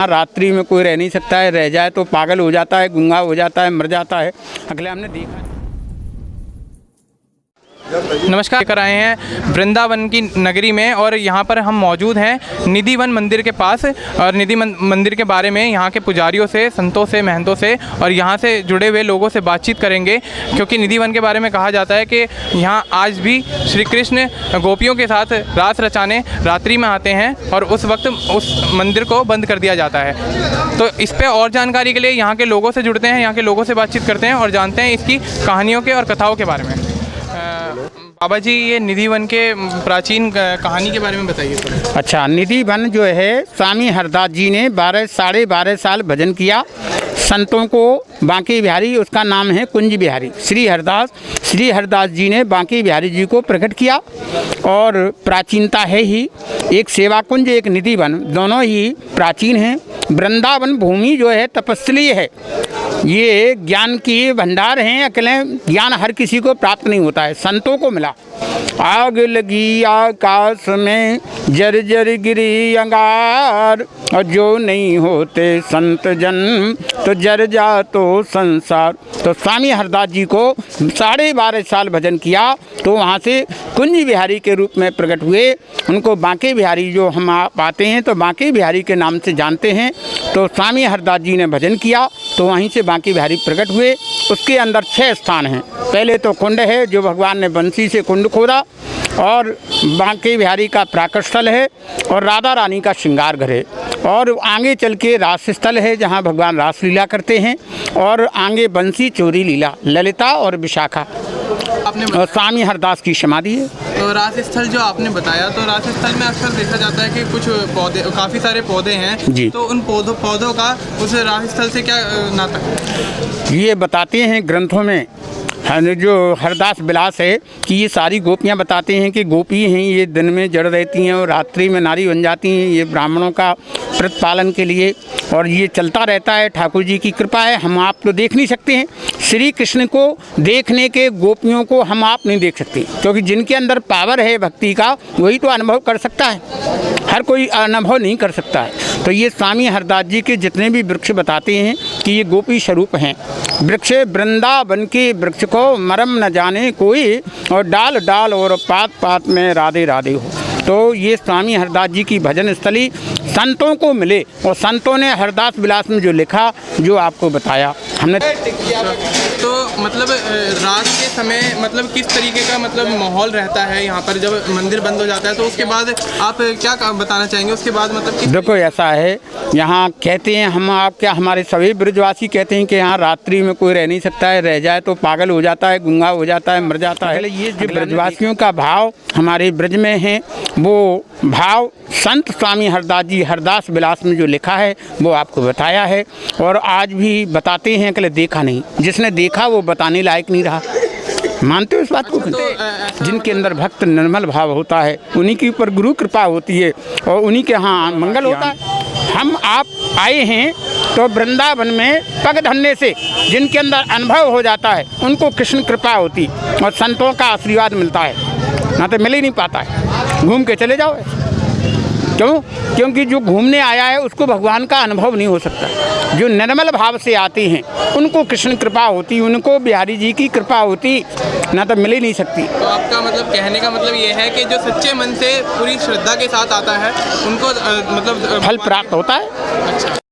रात्रि में कोई रह नहीं सकता है, रह जाए तो पागल हो जाता है, गूंगा हो जाता है, मर जाता है। अगले हमने देखा। नमस्कार, लेकर आए हैं वृंदावन की नगरी में और यहाँ पर हम मौजूद हैं निधिवन मंदिर के पास। और निधि मंदिर के बारे में यहाँ के पुजारियों से, संतों से, महंतों से और यहाँ से जुड़े हुए लोगों से बातचीत करेंगे, क्योंकि निधिवन के बारे में कहा जाता है कि यहाँ आज भी श्री कृष्ण गोपियों के साथ रास रचाने रात्रि में आते हैं और उस वक्त उस मंदिर को बंद कर दिया जाता है। तो इस पर और जानकारी के लिए यहाँ के लोगों से जुड़ते हैं, यहाँ के लोगों से बातचीत करते हैं और जानते हैं इसकी कहानियों के और कथाओं के बारे में। बाबा जी, ये निधिवन के प्राचीन कहानी के बारे में बताइए थोड़ा। अच्छा, निधिवन जो है, स्वामी हरदास जी ने 12 साल भजन किया संतों को। बांके बिहारी उसका नाम है, कुंज बिहारी। श्री हरदास जी ने बांके बिहारी जी को प्रकट किया और प्राचीनता है ही। एक सेवा कुंज, एक निधिवन, दोनों ही प्राचीन हैं। वृंदावन भूमि जो है तपस्वी है, ये ज्ञान की भंडार हैं। अकेले ज्ञान हर किसी को प्राप्त नहीं होता है, संतों को मिला। आग लगी आकाश में, जर जर गिरी अंगार, और जो नहीं होते संत जन तो जर जा तो संसार। तो स्वामी हरदास जी को 12.5 साल भजन किया तो वहाँ से कुंज बिहारी के रूप में प्रकट हुए। उनको बांके बिहारी जो हम पाते हैं तो बांके बिहारी के नाम से जानते हैं। तो स्वामी हरदास जी ने भजन किया तो वहीं से बांके बिहारी प्रकट हुए। उसके अंदर 6 स्थान हैं। पहले तो कुंड है, जो भगवान ने बंसी से कुंड खोदा, और बांके बिहारी का प्राकट स्थल है, और राधा रानी का श्रृंगार घर है, और आगे चल के रास स्थल है जहाँ भगवान रास लीला करते हैं, और आगे बंसी चोरी लीला, ललिता और विशाखा, और स्वामी हरदास की समाधि है। तो रास स्थल जो आपने बताया, तो रास स्थल में अक्सर देखा जाता है कि कुछ पौधे, काफ़ी सारे पौधे हैं जी। तो उन पौधों का उस रास स्थल से क्या नाता है? ये बताते हैं ग्रंथों में, जो हरदास विलास है, कि ये सारी गोपियाँ बताते हैं कि गोपी हैं, ये दिन में जड़ रहती हैं और रात्रि में नारी बन जाती हैं। ये ब्राह्मणों का प्रतिपालन के लिए, और ये चलता रहता है। ठाकुर जी की कृपा है, हम आप तो देख नहीं सकते हैं। श्री कृष्ण को देखने के गोपियों को हम आप नहीं देख सकते, क्योंकि जिनके अंदर पावर है भक्ति का, वही तो अनुभव कर सकता है, हर कोई अनुभव नहीं कर सकता है। तो ये स्वामी हरदास जी के जितने भी वृक्ष बताते हैं कि ये गोपी स्वरूप हैं। वृक्ष वृंदावन के वृक्ष को मरम न जाने कोई, और डाल डाल और पात पात में राधे राधे हो। तो ये स्वामी हरदास जी की भजन स्थली संतों को मिले, और संतों ने हरदास विलास में जो लिखा, जो आपको बताया हमने। तो मतलब रात के समय मतलब किस तरीके का मतलब माहौल रहता है यहाँ पर जब मंदिर बंद हो जाता है? तो उसके बाद आप क्या बताना चाहेंगे? उसके बाद मतलब देखो, ऐसा है, यहाँ कहते हैं हम आप क्या, हमारे सभी ब्रजवासी कहते हैं कि यहाँ रात्रि में कोई रह नहीं सकता है, रह जाए तो पागल हो जाता है, गूंगा हो जाता है, मर जाता है। ये जो ब्रजवासियों का भाव हमारे ब्रज में है, वो भाव संत स्वामी हरदास जी हरदास विलास में जो लिखा है वो आपको बताया है। और आज भी बताते हैं कि देखा नहीं, जिसने देखा वो बताने लायक नहीं रहा। मानते हो इस बात को? तो जिनके अंदर भक्त निर्मल भाव होता है, उन्हीं के ऊपर गुरु कृपा होती है और उन्हीं के यहाँ मंगल होता है। हम आप आए हैं तो वृंदावन में पग धरने से जिनके अंदर अनुभव हो जाता है, उनको कृष्ण कृपा होती और संतों का आशीर्वाद मिलता है, ना तो मिल ही नहीं पाता है। घूम के चले जाओ। क्यों? क्योंकि जो घूमने आया है उसको भगवान का अनुभव नहीं हो सकता। जो निर्मल भाव से आते हैं उनको कृष्ण कृपा होती, उनको बिहारी जी की कृपा होती, ना तो मिल ही नहीं सकती। तो आपका मतलब कहने का मतलब ये है कि जो सच्चे मन से पूरी श्रद्धा के साथ आता है उनको मतलब फल प्राप्त होता है। अच्छा।